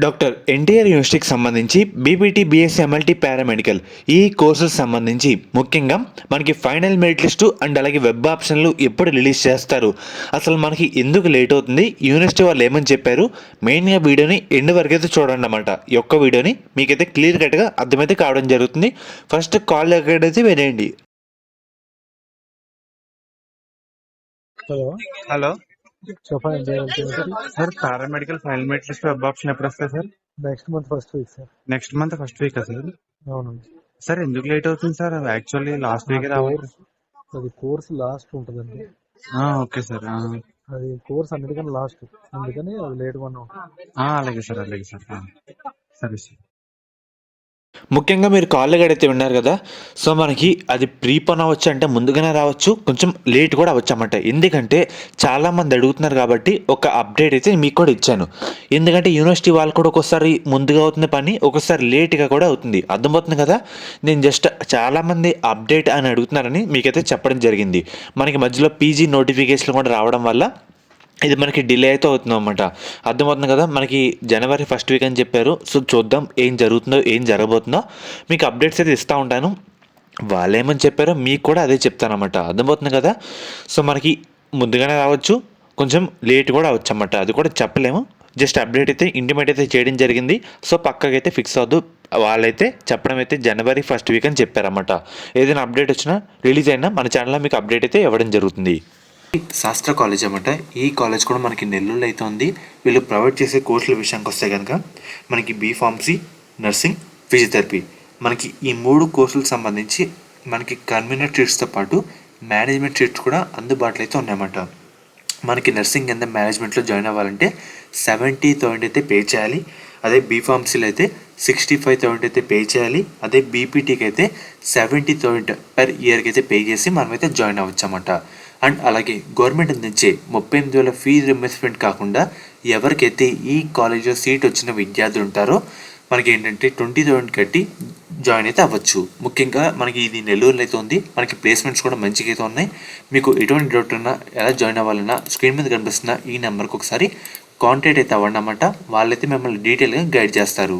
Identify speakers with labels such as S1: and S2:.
S1: Doctor NTR యూనివర్సిటీకి సంబంధించి BPT, BSc, MLT, paramedical ఈ కోర్సెస్ సంబంధించి ముఖ్యంగా మనకి ఫైనల్ మెరిట్ లిస్టు అండ్ అలాగే వెబ్ ఆప్షన్లు ఎప్పుడు రిలీజ్ చేస్తారు, అసలు మనకి ఎందుకు లేట్ అవుతుంది, యూనివర్సిటీ వాళ్ళు ఏమని చెప్పారు, మెయిన్గా వీడియోని ఎండ్ వరకు అయితే చూడండి అన్నమాట. ఈ యొక్క వీడియోని మీకైతే క్లియర్ కట్గా అర్థమైతే కావడం జరుగుతుంది. ఫస్ట్ కాల్ ఎక్కడైతే వినేయండి.
S2: హలో
S3: హలో
S2: చెప్పండి.
S3: Sir, paramedical final merit list web option ఎప్పుడు వస్తాయి sir?
S2: Next month first week sir.
S3: Next month first week sir?
S2: అవును
S3: సార్, ఎందుకు లేట్ అవుతుంది సార్? యాక్చువల్లీ లాస్ట్ వీక్ రావాలి.
S2: అది కోర్స్ లాస్ట్ ఉంటుందండి.
S3: Okay sir.
S2: అది కోర్స్ అన్నిటికన్నా లాస్ట్, అందుకని అది లేట్ వన్ ఉంటుంది.
S3: అలాగే సార్, అలాగే సార్. సరే సార్.
S1: ముఖ్యంగా మీరు కాల్ అయితే విన్నారు కదా, సో మనకి అది ప్రీపోన్ అవ్వచ్చు, అంటే ముందుగానే రావచ్చు, కొంచెం లేట్ కూడా అవ్వచ్చు అన్నమాట. ఎందుకంటే చాలామంది అడుగుతున్నారు కాబట్టి ఒక అప్డేట్ అయితే మీకు కూడా ఇచ్చాను. ఎందుకంటే యూనివర్సిటీ వాళ్ళు కూడా ఒక్కోసారి ముందుగా అవుతుంది పని, ఒక్కోసారి లేట్గా కూడా అవుతుంది. అర్థమవుతుంది కదా. నేను జస్ట్ చాలామంది అప్డేట్ అని అడుగుతున్నారని మీకైతే చెప్పడం జరిగింది. మనకి మధ్యలో పీజీ నోటిఫికేషన్ కూడా రావడం వల్ల ఇది మనకి డిలే అయితే అవుతుంది అన్నమాట. అర్థమవుతుంది కదా. మనకి జనవరి ఫస్ట్ వీక్ అని చెప్పారు. సో చూద్దాం ఏం జరుగుతుందో, ఏం జరగబోతుందో. మీకు అప్డేట్స్ అయితే ఇస్తూ ఉంటాను. వాళ్ళు ఏమని చెప్పారో మీకు కూడా అదే చెప్తానమాట. అర్థమవుతుంది కదా. సో మనకి ముందుగానే రావచ్చు, కొంచెం లేట్ కూడా అవ్వచ్చు అన్నమాట. అది కూడా చెప్పలేము. జస్ట్ అప్డేట్ అయితే ఇంటిమేట్ అయితే చేయడం జరిగింది. సో పక్కకైతే ఫిక్స్ అవ్వద్దు. వాళ్ళైతే చెప్పడం అయితే జనవరి ఫస్ట్ వీక్ అని చెప్పారన్నమాట. ఏదైనా అప్డేట్ వచ్చినా, రిలీజ్ అయినా మన ఛానల్లో మీకు అప్డేట్ అయితే ఇవ్వడం జరుగుతుంది. శాస్త్ర కాలేజ్ అన్నమాట. ఈ కాలేజ్ కూడా మనకి నెల్లూరులో అయితే ఉంది. వీళ్ళు ప్రొవైడ్ చేసే కోర్సుల విషయానికి వస్తే కనుక మనకి బీఫార్మసీ, నర్సింగ్, ఫిజియోథెరపీ, మనకి ఈ 3 కోర్సులకు సంబంధించి మనకి కన్వీనర్ సీట్స్తో పాటు మేనేజ్మెంట్ సీట్స్ కూడా అందుబాటులో అయితే ఉన్నాయన్నమాట. మనకి నర్సింగ్ కింద మేనేజ్మెంట్లో జాయిన్ అవ్వాలంటే 70,000 అయితే పే చేయాలి. అదే బీఫార్మసీలో అయితే 65,000 అయితే పే చేయాలి. అదే బీపీటీకి అయితే 70,000 పర్ ఇయర్కి అయితే పే చేసి మనమైతే జాయిన్ అవ్వచ్చు అన్నమాట. అండ్ అలాగే గవర్నమెంట్ అందించే 38,000 ఫీజు రింబర్స్మెంట్ కాకుండా ఎవరికైతే ఈ కాలేజ్లో సీట్ వచ్చిన విద్యార్థులు ఉంటారో మనకి ఏంటంటే 20,000 కట్టి జాయిన్ అయితే అవ్వచ్చు. ముఖ్యంగా మనకి ఇది నెల్లూరులో అయితే ఉంది. మనకి ప్లేస్మెంట్స్ కూడా మంచిగా అయితే ఉన్నాయి. మీకు ఎటువంటి డౌట్ ఉన్నా, ఎలా జాయిన్ అవ్వాలన్నా స్క్రీన్ మీద కనిపిస్తున్న ఈ నెంబర్కి ఒకసారి కాంటాక్ట్ అయితే అవ్వండి అన్నమాట. వాళ్ళైతే మిమ్మల్ని డీటెయిల్గా గైడ్ చేస్తారు.